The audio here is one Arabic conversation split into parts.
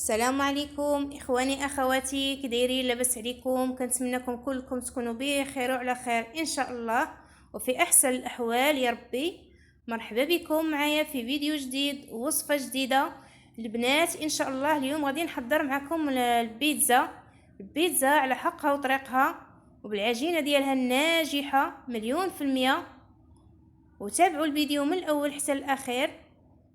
السلام عليكم اخواني اخواتي، كدايرين؟ لاباس عليكم؟ كنتمنىكم كلكم تكونوا بخير وعلى خير ان شاء الله وفي احسن الاحوال يا ربي. مرحبا بكم معايا في فيديو جديد ووصفه جديده البنات ان شاء الله. اليوم غادي نحضر معكم البيتزا على حقها وطريقها وبالعجينه ديالها الناجحه مليون في المية. وتابعوا الفيديو من الاول حتى الاخير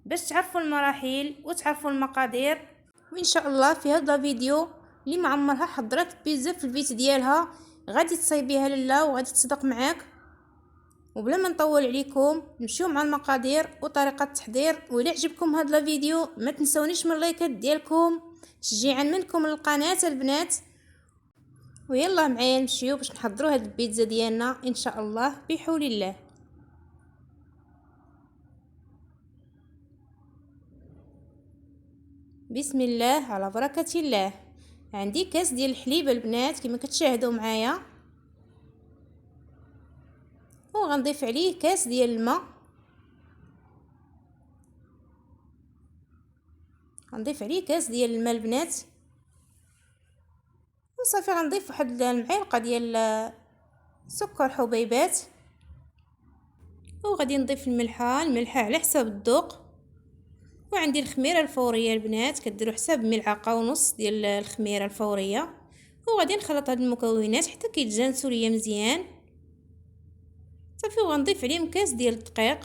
باش تعرفوا المراحل وتعرفوا المقادير. وان شاء الله في هذا الفيديو اللي معمرها حضرت بيتزا في البيت ديالها غادي تصايبيها لله وغادي تصدق معاك. وبلا ما نطول عليكم نمشيو مع المقادير وطريقه التحضير. وإلا عجبكم هذا الفيديو ما تنسونيش من اللايكات ديالكم تشجيعا منكم للقناه البنات. ويلا معايا نمشيو باش نحضروا هذه البيتزا ديالنا ان شاء الله بحول الله. بسم الله على بركة الله. عندي كاس ديال الحليب البنات كما كتشاهدوا معايا، وغنضيف عليه كاس ديال الماء. غنضيف عليه كاس ديال الماء البنات وصافي. غنضيف واحد المعلقه ديال سكر حبيبات، وغادي نضيف الملحه على حساب الذوق. وعندي الخميره الفوريه البنات كديروا حساب ملعقه ونص ديال الخميره الفوريه. وغادي نخلط هاد المكونات حتى كيتجانسوا ليا مزيان صافي. وغنضيف عليهم كاس ديال الدقيق،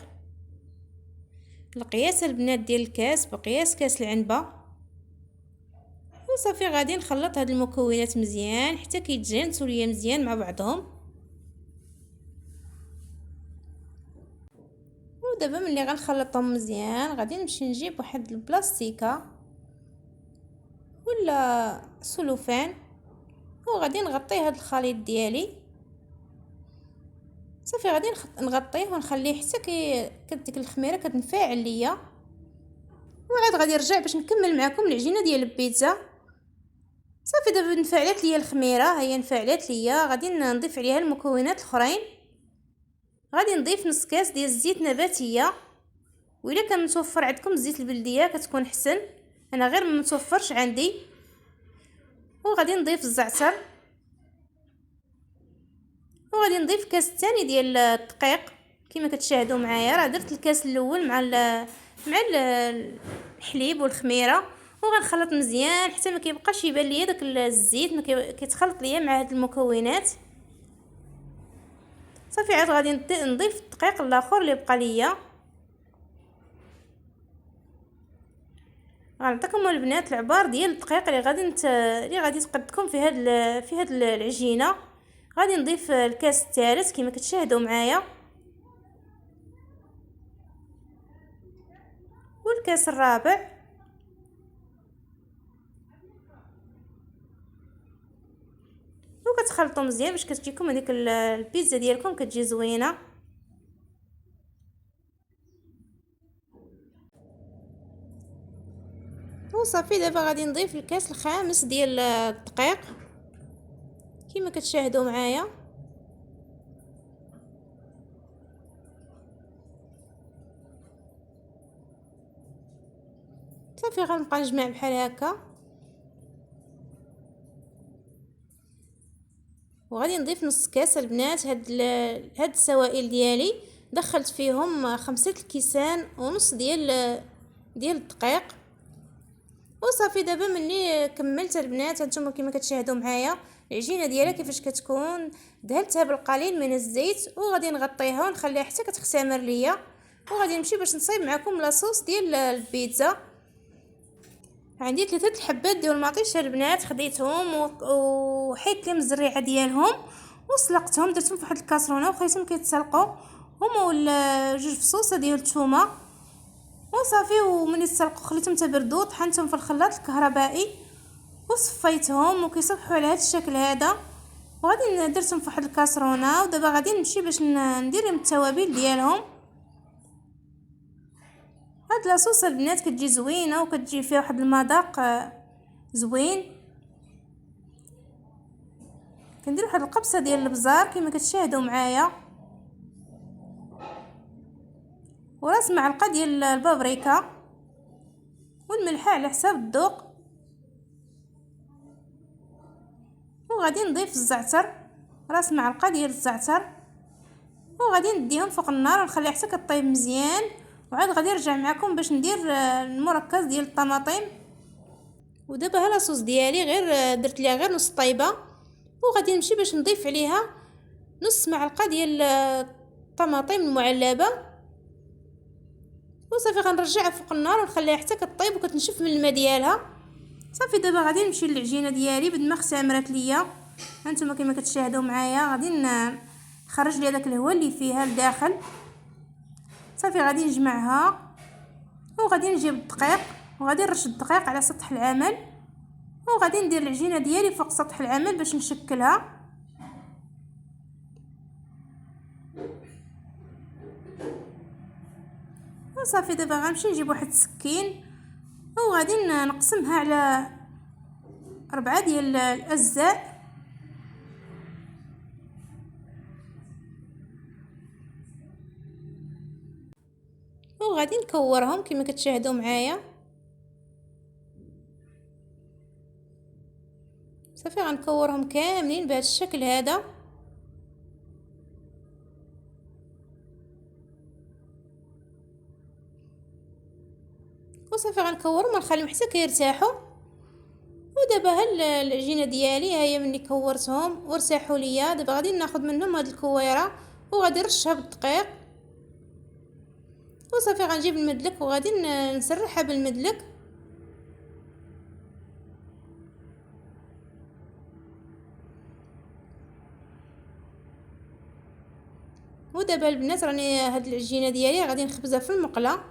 القياس البنات ديال الكاس بقياس كاس العنبه. وصافي غادي نخلط هاد المكونات مزيان حتى كيتجانسوا ليا مزيان مع بعضهم. ودابا ملي غنخلطهم مزيان غادي نمشي نجيب واحد البلاستيكه ولا سلوفان وغادي نغطي هاد الخليط ديالي صافي. غادي نغطيه ونخليه حتى كديك الخميره كتنفعل ليا. وعاد غادي نرجع باش نكمل معكم العجينه ديال البيتزا. صافي دابا نفعلات ليا الخميره، هي نفعلات ليا. غادي نضيف عليها المكونات الاخرين. غادي نضيف نص كاس ديال الزيت نباتيه، والا كان متوفر عندكم الزيت البلديه كتكون حسن، انا غير ما متوفرش عندي. وغادي نضيف الزعتر، وغادي نضيف كاس الثاني ديال الدقيق كما كتشاهدوا معايا. راه درت الكاس الاول مع الحليب والخميره، وغنخلط مزيان حتى ما كيبقاش يبان ليا داك الزيت ما كيتخلط ليا مع هاد المكونات صافي. عاد غادي نضيف الدقيق الاخر اللي بقى ليا. غنعطيكم البنات العبار ديال الدقيق اللي غادي تقدكم في هاد العجينه. غادي نضيف الكاس الثالث كما كتشاهدوا معايا، والكاس الرابع، وكتخلطوا مزيان باش كتجيكم هذيك البيتزا ديالكم كتجي زوينه. وصافي دابا غادي نضيف الكاس الخامس ديال الدقيق كما كتشاهدوا معايا. صافي غنبقى نجمع بحال هكا. وغادي نضيف نص كاس البنات. هاد السوائل ديالي دخلت فيهم 5 كيسان ونص ديال الدقيق. وصافي دابا ملي كملت البنات هانتوما كما كتشاهدوا معايا العجينه ديالها كيفاش كتكون. دهنتها بالقليل من الزيت وغادي نغطيها ونخليها حتى كتختمر ليا. وغادي نمشي باش نصايب معكم لاصوص ديال البيتزا. عندي 3 الحبات ديال المطيشه البنات، خديتهم وحيدت لهم الزريعه ديالهم وسلقتهم، درتهم في واحد الكاسرونه وخليتهم كيتسلقوا. هما ولا 2 فصوصه ديال الثومه وصافي. وملي تسلقوا خليتهم تبردوا طحنتهم في الخلاط الكهربائي وصفيتهم وكيصبحوا على هذا الشكل هذا. وغادي درتهم في واحد الكاسرونه. ودابا غادي نمشي باش ندير لهم التوابل ديالهم. هاد لاصوص البنات كتجي زوينه وكتجي فيها واحد المذاق زوين. كندير واحد القبصه ديال البزار كما كتشاهدوا معايا، وراس معلقه ديال البابريكا والملح على حساب الذوق. وغادي نضيف الزعتر، راس معلقه ديال الزعتر، وغادي نديهم فوق النار ونخليها حتى كطيب مزيان. وعاد غادي نرجع معكم باش ندير المركز ديال الطماطم. ودابا ها لاصوص ديالي غير درت ليها غير نص طايبه، وغادي نمشي باش نضيف عليها نص معلقه ديال الطماطم المعلبه، وصافي غنرجعها فوق النار ونخليها حتى كطيب وكتنشف من الماء ديالها. صافي دابا غادي نمشي للعجينه ديالي بعد ما اختمرت ليا. هانتوما كما كتشاهدوا معايا غادي نخرج لي داك الهواء اللي فيها لداخل. صافي غادي نجمعها وغادي نجيب الدقيق وغادي نرش الدقيق على سطح العمل، وغادي ندير العجينه ديالي فوق سطح العمل باش نشكلها. وصافي دابا غنمشي نجيب واحد السكين وغادي نقسمها على 4 ديال الاجزاء. وغادي نكورهم كما كتشاهدوا معايا. صافي غنكورهم كاملين بهذا الشكل هذا. وصافي غنكورهم ونخليهم حتى كيرتاحوا. ودابا ها العجينه ديالي ها هي ملي كورتهم وارتاحوا ليا. دابا غادي ناخذ منهم هاد الكويره وغادي نرشها بالدقيق. وصافي غنجيب المدلك وغادي نسرحها بالمدلك. ودابا البنات راني هاد العجينه ديالي غادي نخبزها في المقله.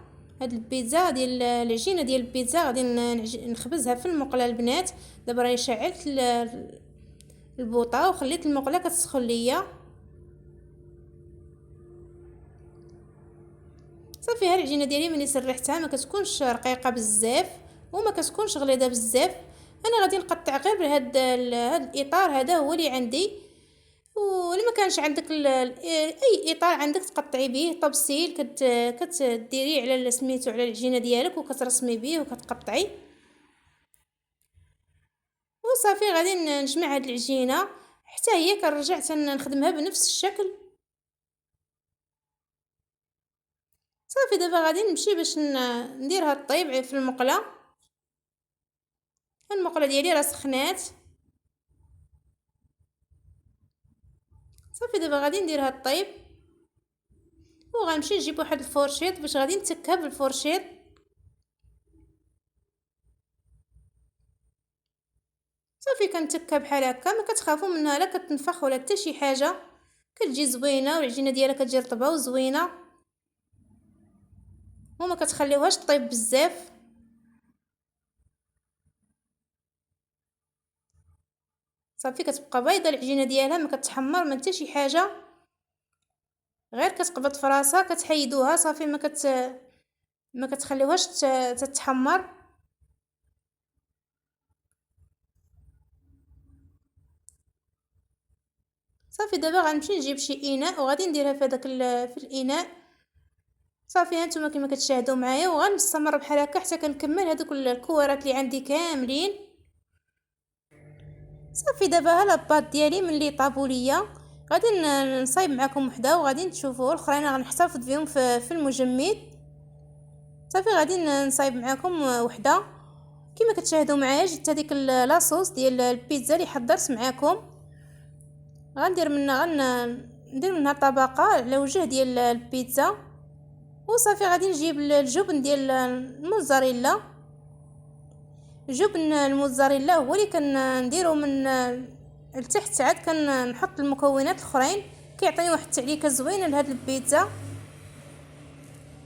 هاد البيتزا ديال العجينه ديال البيتزا غادي نخبزها في المقله البنات. دابا راني شعلت البوطه وخليت المقله كتسخن ليا. صافي ها العجينه ديالي ملي سرحتها ما كتكونش رقيقه بزاف وما كتكونش غليظه بزاف. انا غادي نقطع غير بهاد الاطار هذا هو اللي عندي. ولا ما كانش عندك اي اطار عندك تقطعي به طبسيل كتديريه على سميتو على العجينه ديالك وكترسمي به وكتقطعي. وصافي غادي نجمع هاد العجينه حتى هي كنرجع نخدمها بنفس الشكل. صافي دابا غادي نمشي باش نديرها طيب في المقله. المقله ديالي راه سخنات. صافي دابا غادي نديرها الطيب وغنمشي نجيب واحد الفورشيط باش غادي نتكها بالفورشيط. صافي كنتكها بحال هكا ما كتخافوا منها لا كتنفخ ولا حتى شي حاجه. كتجي زوينه والعجينه ديالها كتجي رطبه وزوينه وما كتخليوهاش طيب بزاف. صافي كتبقى بيضه العجينه ديالها ما كتحمر ما حتى شي حاجه، غير كتقبض في راسها كتحيدوها. صافي ما كتخليوهاش تتحمر. صافي دابا غنمشي نجيب شي اناء وغادي نديرها في هذاك في الاناء. صافي هانتوما كما كتشاهدوا معايا وغنستمر بحال هكا حتى كنكمل هذوك الكوارات اللي عندي كاملين. صافي دابا ها لاباط ديالي ملي طابوا ليا غادي نصايب معكم وحده وغادي تشوفوا الاخرين غنحتفظ بهم في المجمد. صافي غادي نصايب معكم وحده كما كتشاهدوا معايا. جبت هذيك لاصوص ديال البيتزا اللي حضرت معكم. غندير منها ندير منها طبقه على وجه ديال البيتزا. وصافي غادي نجيب الجبن ديال الموزاريلا. جبن الموزاريلا هو اللي كنديرو من التحت عاد كنحط المكونات الاخرين كيعطيني واحد التعليكه زوينه لهاد البيتزا.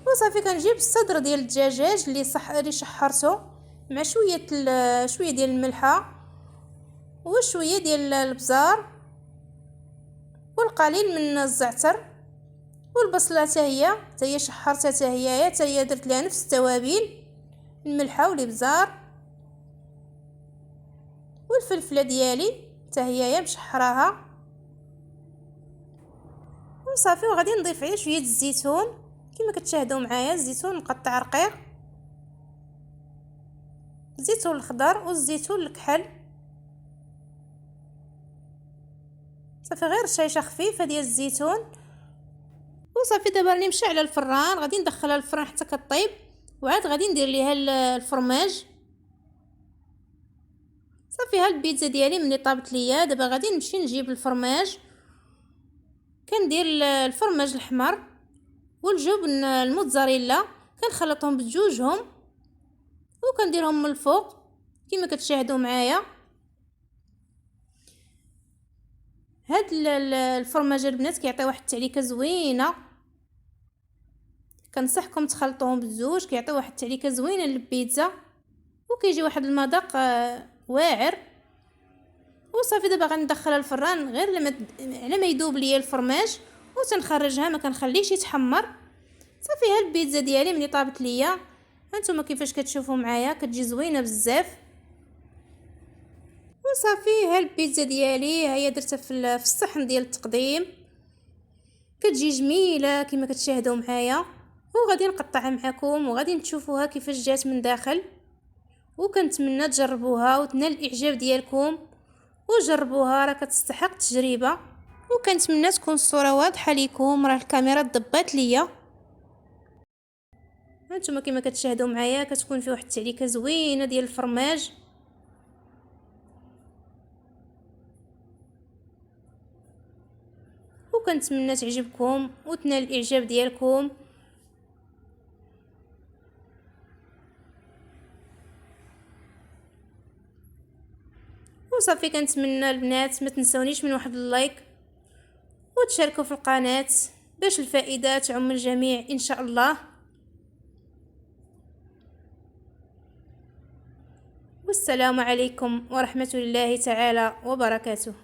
وصافي كنجيب الصدر ديال الدجاج اللي شحرته مع شويه ديال الملحه وشويه ديال البزار والقليل من الزعتر والبصله حتى هي شحرتها حتى هي درت لها نفس التوابل الملحه والابزار والفلفله ديالي حتى هي مشحراها. وصافي وغادي نضيف عليه شويه الزيتون كما كتشاهدوا معايا. الزيتون مقطع رقيق، الزيتون الخضر والزيتون الكحل. صافي غير رشيشه خفيفه ديال الزيتون. وصافي دابا راني نمشي على الفران، غادي ندخلها للفران حتى كطيب، وعاد غادي ندير ليها الفرماج. صافي ها البيتزا ديالي ملي طابت ليا، دابا غادي نمشي نجيب الفرماج. كندير الفرماج الحمر والجبن الموتزاريلا، كنخلطهم بجوجهم وكنديرهم من الفوق كما كتشاهدوا معايا. هاد الفرماج البنات كيعطي واحد التعليكه زوينه، كنصحكم تخلطوهم بزوج، كيعطي واحد التعليكه زوينه للبيتزا وكيجي واحد المذاق واعر. وصافي دابا غندخلها الفران غير على ما يذوب ليا الفرماج وتنخرجها، ما كنخليش يتحمر. صافي ها البيتزا ديالي ملي طابت ليا هانتوما كيفاش كتشوفوا معايا، كتجي زوينه بزاف. وصافي ها البيتزا ديالي هي درتها في الصحن ديال التقديم، كتجي جميله كما كتشاهدوا معايا. وغادي نقطعها معكم وغادي نشوفوها كيفاش جات من داخل. وكنتمنى تجربوها وتنال الاعجاب ديالكم، وجربوها راه كتستحق التجربه. وكنتمنى تكون الصوره واضحه ليكم، راه الكاميرا ضبات ليا. هانتوما كما كتشاهدوا معايا كتكون فيه واحد التعليكه زوينه ديال الفرماج. وكنتمنى تعجبكم وتنال الاعجاب ديالكم. وصافي كنتمنى البنات ما تنسونيش من واحد اللايك وتشاركوا في القناه باش الفائده تعم الجميع ان شاء الله. والسلام عليكم ورحمه الله تعالى وبركاته.